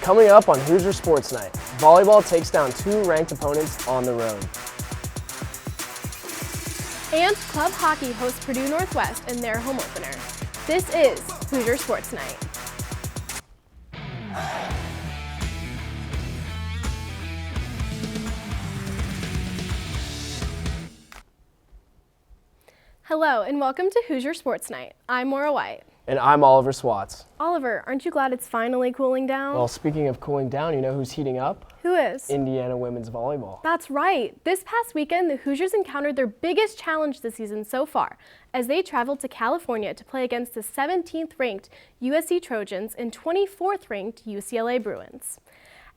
Coming up on Hoosier Sports Night, volleyball takes down 2 ranked opponents on the road. And club hockey hosts Purdue Northwest in their home opener. This is Hoosier Sports Night. Hello and welcome to Hoosier Sports Night. I'm Maura White. And I'm Oliver Swats. Oliver, aren't you glad it's finally cooling down? Well, speaking of cooling down, you know who's heating up? Who is? Indiana women's volleyball. That's right. This past weekend, the Hoosiers encountered their biggest challenge this season so far as they traveled to California to play against the 17th-ranked USC Trojans and 24th-ranked UCLA Bruins.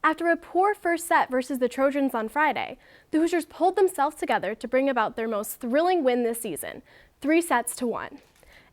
After a poor first set versus the Trojans on Friday, the Hoosiers pulled themselves together to bring about their most thrilling win this season, 3-1.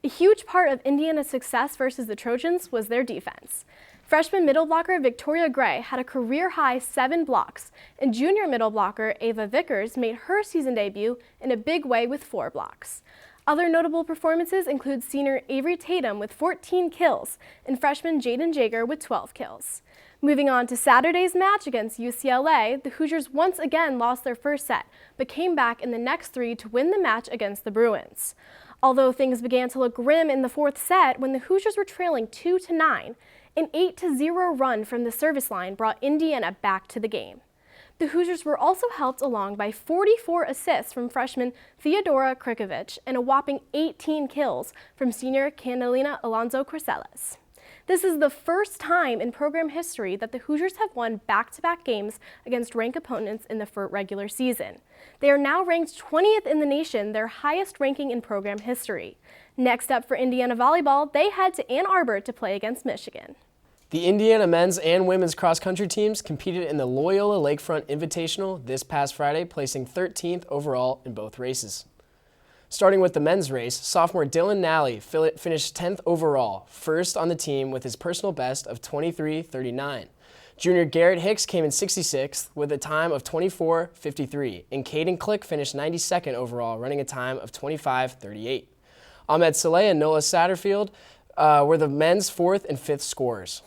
A huge part of Indiana's success versus the Trojans was their defense. Freshman middle blocker Victoria Gray had a career-high 7 blocks, and junior middle blocker Ava Vickers made her season debut in a big way with 4 blocks. Other notable performances include senior Avery Tatum with 14 kills and freshman Jaden Jager with 12 kills. Moving on to Saturday's match against UCLA, the Hoosiers once again lost their first set, but came back in the next 3 to win the match against the Bruins. Although things began to look grim in the 4th set when the Hoosiers were trailing 2-9, an 8-0 run from the service line brought Indiana back to the game. The Hoosiers were also helped along by 44 assists from freshman Theodora Krikovic and a whopping 18 kills from senior Candelina Alonso Corceles. This is the first time in program history that the Hoosiers have won back-to-back games against ranked opponents in the regular season. They are now ranked 20th in the nation, their highest ranking in program history. Next up for Indiana volleyball, they head to Ann Arbor to play against Michigan. The Indiana men's and women's cross-country teams competed in the Loyola Lakefront Invitational this past Friday, placing 13th overall in both races. Starting with the men's race, sophomore Dylan Nally finished 10th overall, first on the team with his personal best of 23:39. Junior Garrett Hicks came in 66th with a time of 24:53, and Caden Click finished 92nd overall, running a time of 25:38. Ahmed Saleh and Noah Satterfield were the men's 4th and 5th scorers.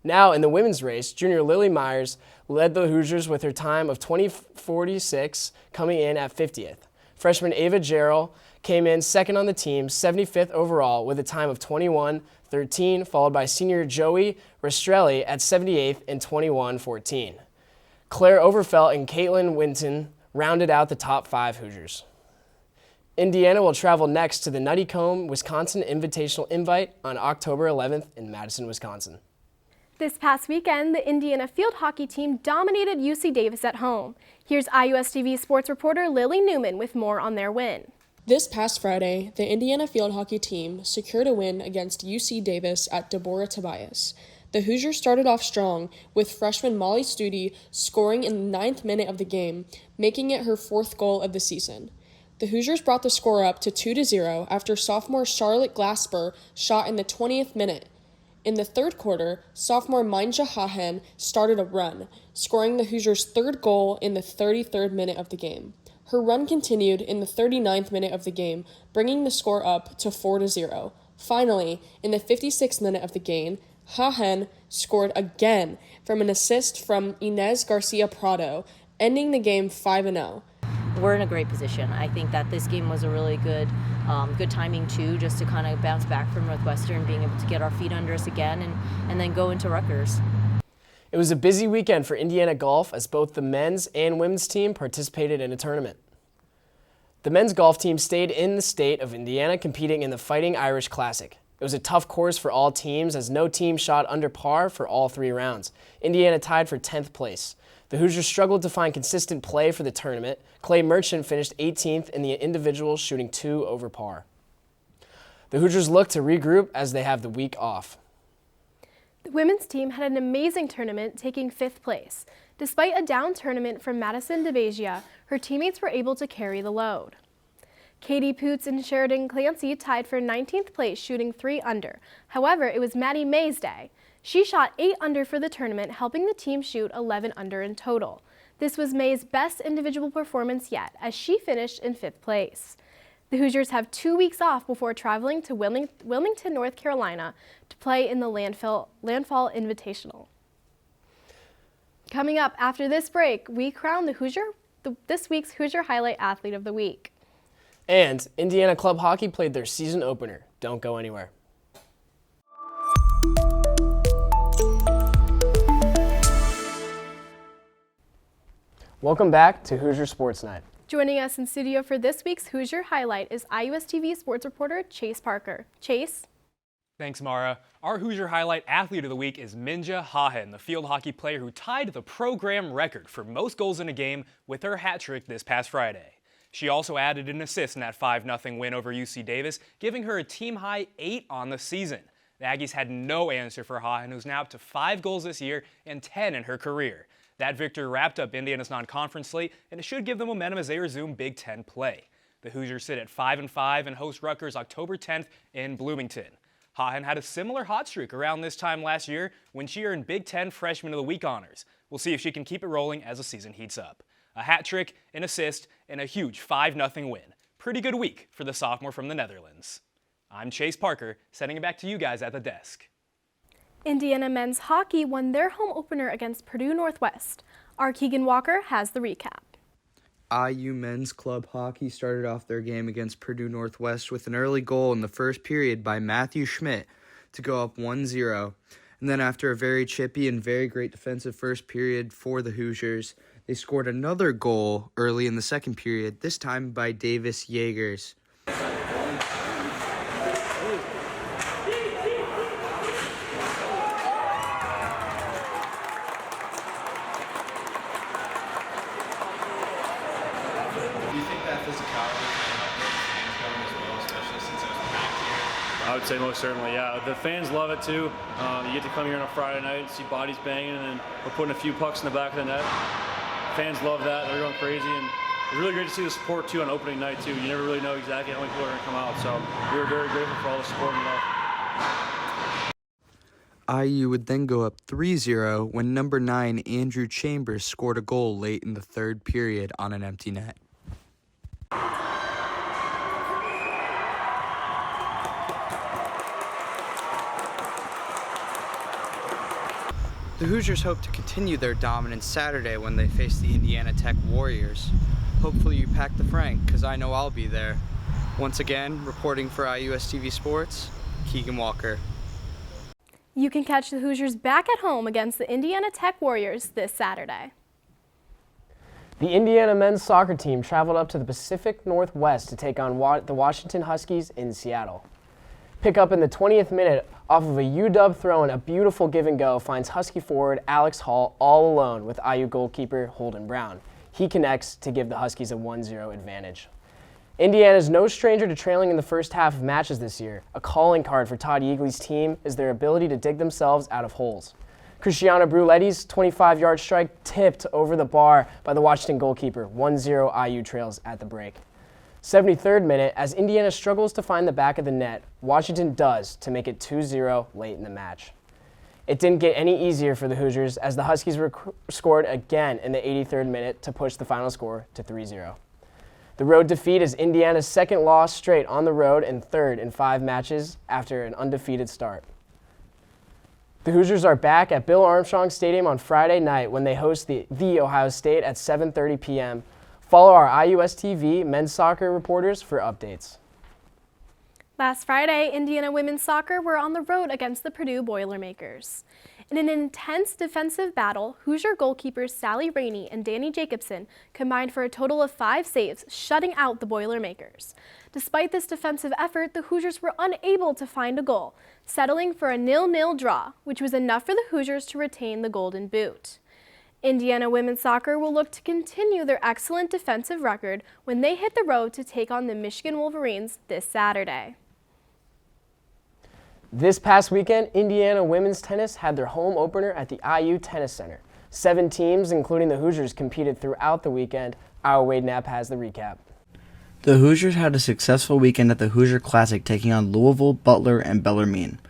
Now in the women's race, junior Lily Myers led the Hoosiers with her time of 20:46, coming in at 50th. Freshman Ava Jarrell came in second on the team, 75th overall, with a time of 21:13, followed by senior Joey Restrelli at 78th and 21:14. Claire Overfelt and Caitlin Winton rounded out the top 5 Hoosiers. Indiana will travel next to the Nite, Wisconsin Invitational Invite on October 11th in Madison, Wisconsin. This past weekend, the Indiana field hockey team dominated UC Davis at home. Here's IUSTV sports reporter Lily Newman with more on their win. This past Friday, the Indiana field hockey team secured a win against UC Davis at Deborah Tobias. The Hoosiers started off strong, with freshman Molly Studi scoring in the 9th minute of the game, making it her 4th goal of the season. The Hoosiers brought the score up to 2-0 after sophomore Charlotte Glasper shot in the 20th minute. In the 3rd quarter, sophomore Manja Hahen started a run, scoring the Hoosiers' 3rd goal in the 33rd minute of the game. Her run continued in the 39th minute of the game, bringing the score up to 4-0. Finally, in the 56th minute of the game, Hahen scored again from an assist from Inez Garcia Prado, ending the game 5-0. We're in a great position. I think that this game was a really good timing too, just to kind of bounce back from Northwestern, being able to get our feet under us again and then go into Rutgers. It was a busy weekend for Indiana golf as both the men's and women's team participated in a tournament. The men's golf team stayed in the state of Indiana, competing in the Fighting Irish Classic. It was a tough course for all teams as no team shot under par for all 3 rounds. Indiana tied for 10th place. The Hoosiers struggled to find consistent play for the tournament. Clay Merchant finished 18th in the individuals, shooting 2 over par. The Hoosiers look to regroup as they have the week off. The women's team had an amazing tournament, taking 5th place. Despite a down tournament from Madison DeBegia, her teammates were able to carry the load. Katie Poots and Sheridan Clancy tied for 19th place, shooting 3 under. However, it was Maddie May's day. She shot 8 under for the tournament, helping the team shoot 11 under in total. This was May's best individual performance yet, as she finished in 5th place. The Hoosiers have 2 weeks off before traveling to Wilmington, North Carolina to play in the Landfall Invitational. Coming up after this break, we crown this week's Hoosier Highlight Athlete of the Week. And Indiana Club Hockey played their season opener. Don't go anywhere. Welcome back to Hoosier Sports Night. Joining us in studio for this week's Hoosier Highlight is IUSTV sports reporter Chase Parker. Chase? Thanks, Mara. Our Hoosier Highlight Athlete of the Week is Minja Hahen, the field hockey player who tied the program record for most goals in a game with her hat trick this past Friday. She also added an assist in that 5-0 win over UC Davis, giving her a team-high 8 on the season. The Aggies had no answer for Hahen, who's now up to 5 goals this year and 10 in her career. That victory wrapped up Indiana's non-conference slate, and it should give them momentum as they resume Big Ten play. The Hoosiers sit at 5-5 and host Rutgers October 10th in Bloomington. Hahen had a similar hot streak around this time last year when she earned Big Ten Freshman of the Week honors. We'll see if she can keep it rolling as the season heats up. A hat trick, an assist, and a huge 5-0 win. Pretty good week for the sophomore from the Netherlands. I'm Chase Parker, sending it back to you guys at the desk. Indiana men's hockey won their home opener against Purdue Northwest. Our Keegan Walker has the recap. IU men's club hockey started off their game against Purdue Northwest with an early goal in the first period by Matthew Schmidt to go up 1-0. And then after a very chippy and very great defensive first period for the Hoosiers, they scored another goal early in the second period, this time by Davis Yeagers. I would say most certainly, yeah. The fans love it too. You get to come here on a Friday night and see bodies banging, and then we're putting a few pucks in the back of the net. Fans love that. They're going crazy, and it's really great to see the support too on opening night too. You never really know exactly how many people are going to come out, so we were very grateful for all the support and love. IU would then go up 3-0 when number 9 Andrew Chambers scored a goal late in the third period on an empty net. The Hoosiers hope to continue their dominance Saturday when they face the Indiana Tech Warriors. Hopefully you pack the Frank, because I know I'll be there. Once again, reporting for IUSTV Sports, Keegan Walker. You can catch the Hoosiers back at home against the Indiana Tech Warriors this Saturday. The Indiana men's soccer team traveled up to the Pacific Northwest to take on the Washington Huskies in Seattle. Pick up in the 20th minute off of a UW throw and a beautiful give and go finds Husky forward Alex Hall all alone with IU goalkeeper Holden Brown. He connects to give the Huskies a 1-0 advantage. Indiana is no stranger to trailing in the first half of matches this year. A calling card for Todd Yeagley's team is their ability to dig themselves out of holes. Cristiano Bruletti's 25-yard strike tipped over the bar by the Washington goalkeeper. 1-0 IU trails at the break. 73rd minute, as Indiana struggles to find the back of the net, Washington does to make it 2-0 late in the match. It didn't get any easier for the Hoosiers as the Huskies scored again in the 83rd minute to push the final score to 3-0. The road defeat is Indiana's second loss straight on the road and third in 5 matches after an undefeated start. The Hoosiers are back at Bill Armstrong Stadium on Friday night when they host the Ohio State at 7:30 p.m. Follow our IUSTV men's soccer reporters for updates. Last Friday, Indiana women's soccer were on the road against the Purdue Boilermakers. In an intense defensive battle, Hoosier goalkeepers Sally Rainey and Danny Jacobson combined for a total of 5 saves, shutting out the Boilermakers. Despite this defensive effort, the Hoosiers were unable to find a goal, settling for a 0-0 draw, which was enough for the Hoosiers to retain the Golden Boot. Indiana women's soccer will look to continue their excellent defensive record when they hit the road to take on the Michigan Wolverines this Saturday. This past weekend, Indiana women's tennis had their home opener at the IU Tennis Center. 7 teams, including the Hoosiers, competed throughout the weekend. Our Wade Knapp has the recap. The Hoosiers had a successful weekend at the Hoosier Classic, taking on Louisville, Butler, and Bellarmine.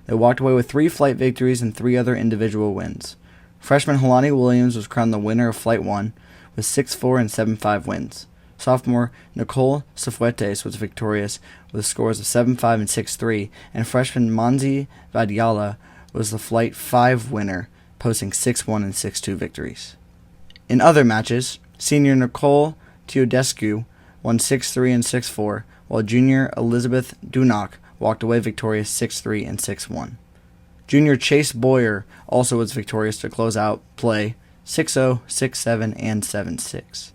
They walked away with 3 flight victories and 3 other individual wins. Freshman Helani Williams was crowned the winner of Flight 1 with 6-4 and 7-5 wins. Sophomore Nicole Cifuentes was victorious with scores of 7-5 and 6-3, and freshman Manzi Vadiala was the Flight 5 winner, posting 6-1 and 6-2 victories. In other matches, senior Nicole Teodescu won 6-3 and 6-4, while junior Elizabeth Dunock walked away victorious 6-3 and 6-1. Junior Chase Boyer also was victorious to close out play 6-0, 6-7, and 7-6.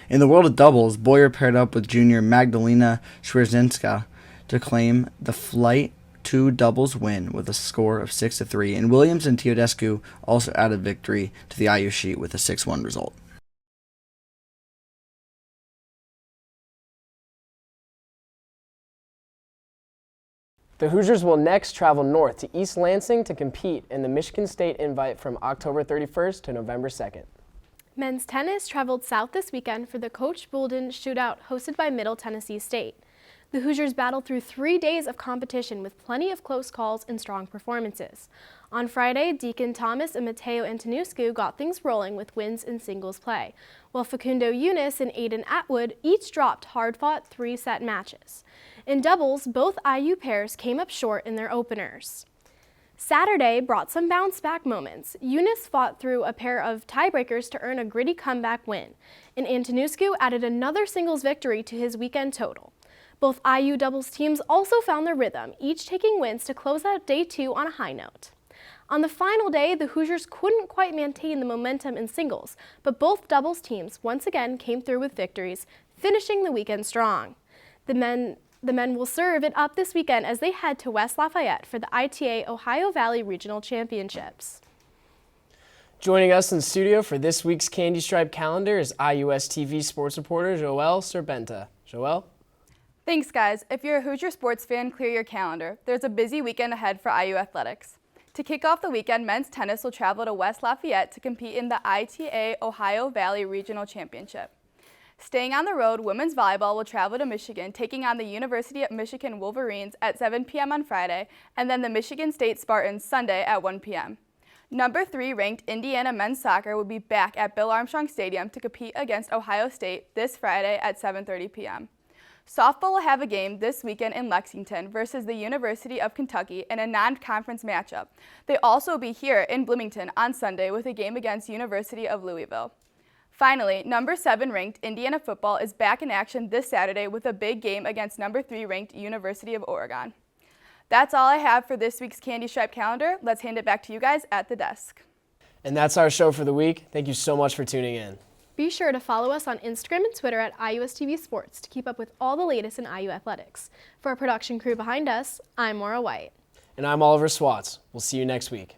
In the world of doubles, Boyer paired up with junior Magdalena Schwerzinska to claim the Flight 2 doubles win with a score of 6-3, and Williams and Teodescu also added victory to the IU sheet with a 6-1 result. The Hoosiers will next travel north to East Lansing to compete in the Michigan State Invite from October 31st to November 2nd. Men's tennis traveled south this weekend for the Coach Boulden Shootout hosted by Middle Tennessee State. The Hoosiers battled through 3 days of competition with plenty of close calls and strong performances. On Friday, Deacon Thomas and Mateo Antonescu got things rolling with wins in singles play, while Facundo Eunice and Aiden Atwood each dropped hard-fought 3-set matches. In doubles, both IU pairs came up short in their openers. Saturday brought some bounce-back moments. Eunice fought through a pair of tiebreakers to earn a gritty comeback win, and Antonescu added another singles victory to his weekend total. Both IU doubles teams also found their rhythm, each taking wins to close out day 2 on a high note. On the final day, the Hoosiers couldn't quite maintain the momentum in singles, but both doubles teams once again came through with victories, finishing the weekend strong. The men will serve it up this weekend as they head to West Lafayette for the ITA Ohio Valley Regional Championships. Joining us in studio for this week's Candy Stripe calendar is IUSTV sports reporter Joelle Serpenta. Joelle? Thanks, guys. If you're a Hoosier sports fan, clear your calendar. There's a busy weekend ahead for IU athletics. To kick off the weekend, men's tennis will travel to West Lafayette to compete in the ITA Ohio Valley Regional Championship. Staying on the road, women's volleyball will travel to Michigan, taking on the University of Michigan Wolverines at 7 p.m. on Friday, and then the Michigan State Spartans Sunday at 1 p.m. Number 3 ranked Indiana men's soccer will be back at Bill Armstrong Stadium to compete against Ohio State this Friday at 7:30 p.m. Softball will have a game this weekend in Lexington versus the University of Kentucky in a non-conference matchup. They also will be here in Bloomington on Sunday with a game against University of Louisville. Finally, number 7 ranked Indiana football is back in action this Saturday with a big game against number 3 ranked University of Oregon. That's all I have for this week's Candy Stripe calendar. Let's hand it back to you guys at the desk. And that's our show for the week. Thank you so much for tuning in. Be sure to follow us on Instagram and Twitter at IUSTV Sports to keep up with all the latest in IU athletics. For our production crew behind us, I'm Maura White. And I'm Oliver Swats. We'll see you next week.